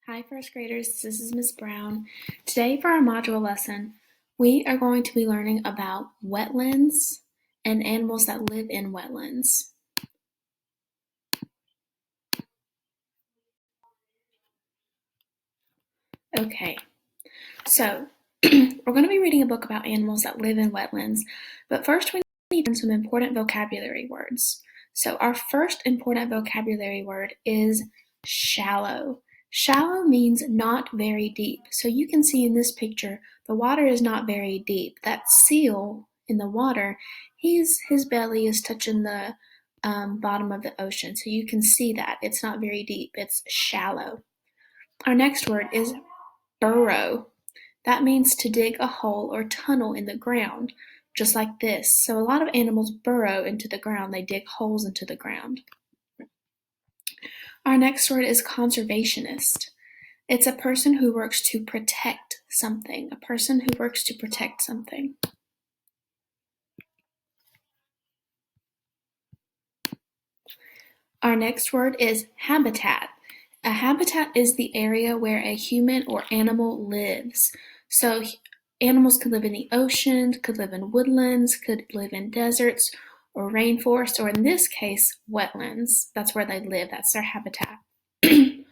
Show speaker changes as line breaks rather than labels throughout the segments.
Hi, first graders. This is Ms. Brown. Today, for our module lesson, we are going to be learning about wetlands and animals that live in wetlands. Okay, so we're going to be reading a book about animals that live in wetlands, but first we need to learn some important vocabulary words. So our first important vocabulary word is shallow. Shallow means not very deep. So you can see in this picture, the water is not very deep. That seal in the water, his belly is touching the bottom of the ocean. So you can see that it's not very deep. It's shallow. Our next word is burrow. That means to dig a hole or tunnel in the ground, just like this. So a lot of animals burrow into the ground. They dig holes into the ground. Our next word is conservationist. It's a person who works to protect something. A person who works to protect something. Our next word is habitat. A habitat is the area where a human or animal lives. So animals could live in the ocean, could live in woodlands, could live in deserts or rainforest, or in this case, wetlands. That's where they live. That's their habitat. The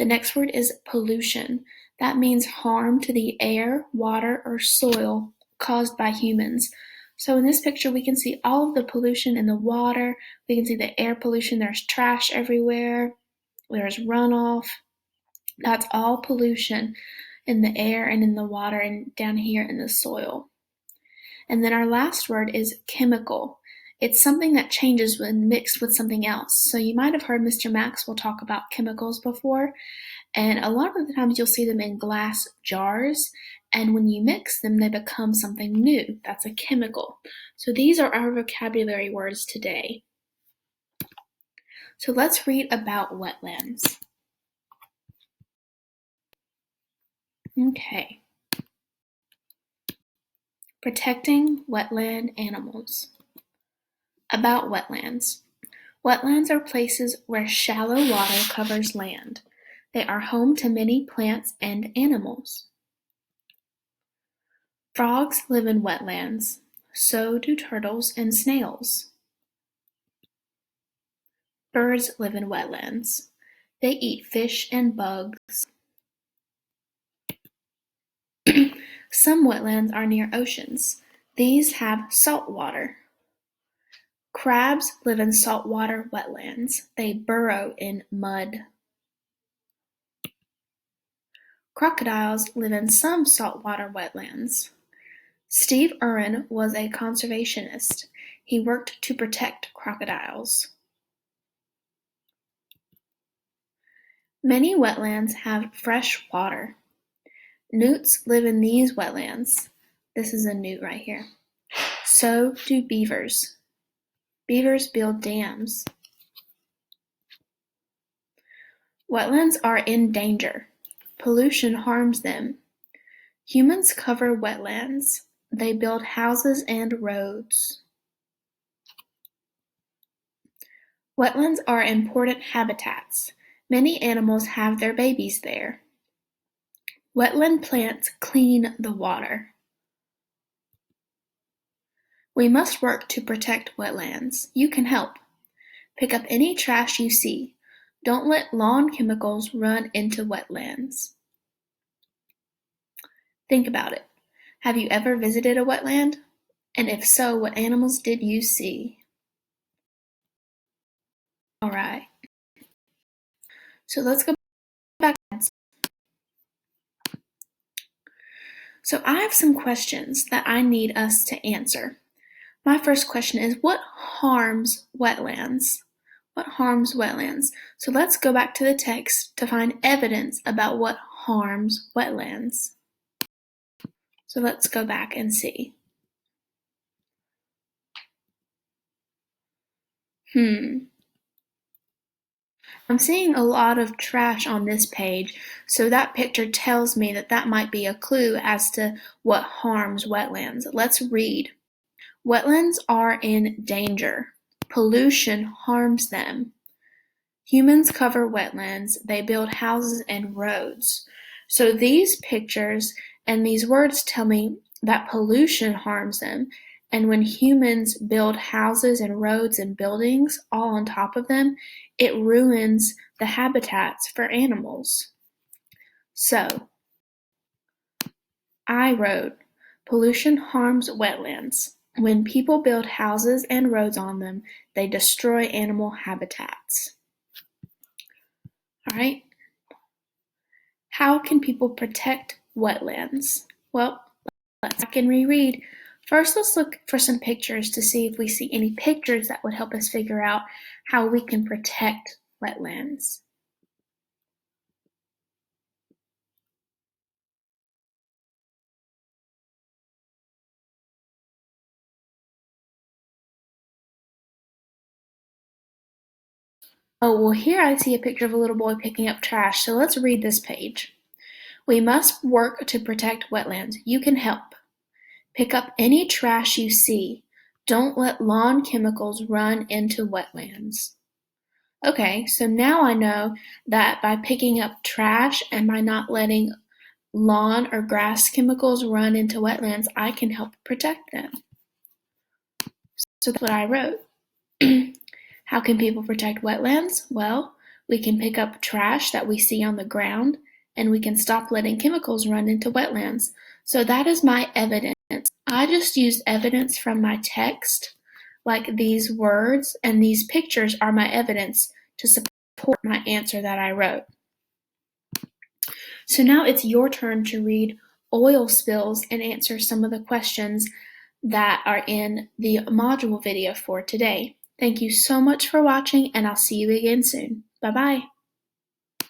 next word is pollution. That means harm to the air, water, or soil caused by humans. So in this picture, we can see all of the pollution in the water. We can see the air pollution. There's trash everywhere. There's runoff. That's all pollution in the air and in the water and down here in the soil. And then our last word is chemical. It's something that changes when mixed with something else. So you might have heard Mr. Maxwell talk about chemicals before, and a lot of the times you'll see them in glass jars, and when you mix them, they become something new. That's a chemical. So these are our vocabulary words today. So let's read about wetlands. Okay. Protecting wetland animals. About wetlands. Wetlands are places where shallow water covers land. They are home to many plants and animals. Frogs live in wetlands. So do turtles and snails. Birds live in wetlands. They eat fish and bugs. Some wetlands are near oceans. These have salt water. Crabs live in saltwater wetlands. They burrow in mud. Crocodiles live in some saltwater wetlands. Steve Irwin was a conservationist. He worked to protect crocodiles. Many wetlands have fresh water. Newts live in these wetlands. This is a newt right here. So do beavers. Beavers build dams. Wetlands are in danger. Pollution harms them. Humans cover wetlands. They build houses and roads. Wetlands are important habitats. Many animals have their babies there. Wetland plants clean the water. We must work to protect wetlands. You can help. Pick up any trash you see. Don't let lawn chemicals run into wetlands. Think about it. Have you ever visited a wetland? And if so, what animals did you see? All right. So let's go back. So I have some questions that I need us to answer. My first question is, what harms wetlands? What harms wetlands? So let's go back to the text to find evidence about what harms wetlands. So let's go back and see. I'm seeing a lot of trash on this page, so that picture tells me that that might be a clue as to what harms wetlands. Let's read. Wetlands are in danger. Pollution harms them. Humans cover wetlands, they build houses and roads. So these pictures and these words tell me that pollution harms them, and when humans build houses and roads and buildings all on top of them, it ruins the habitats for animals. So, I wrote, pollution harms wetlands. When people build houses and roads on them, they destroy animal habitats. All right. How can people protect wetlands? Well, let's back and reread. First, let's look for some pictures to see if we see any pictures that would help us figure out how we can protect wetlands. Oh, well, here I see a picture of a little boy picking up trash, so let's read this page. We must work to protect wetlands. You can help. Pick up any trash you see. Don't let lawn chemicals run into wetlands. Okay, so now I know that by picking up trash and by not letting lawn or grass chemicals run into wetlands, I can help protect them. So that's what I wrote. How can people protect wetlands? Well, we can pick up trash that we see on the ground, and we can stop letting chemicals run into wetlands. So that is my evidence. I just used evidence from my text, like these words, and these pictures are my evidence to support my answer that I wrote. So now it's your turn to read oil spills and answer some of the questions that are in the module video for today. Thank you so much for watching, and I'll see you again soon. Bye-bye.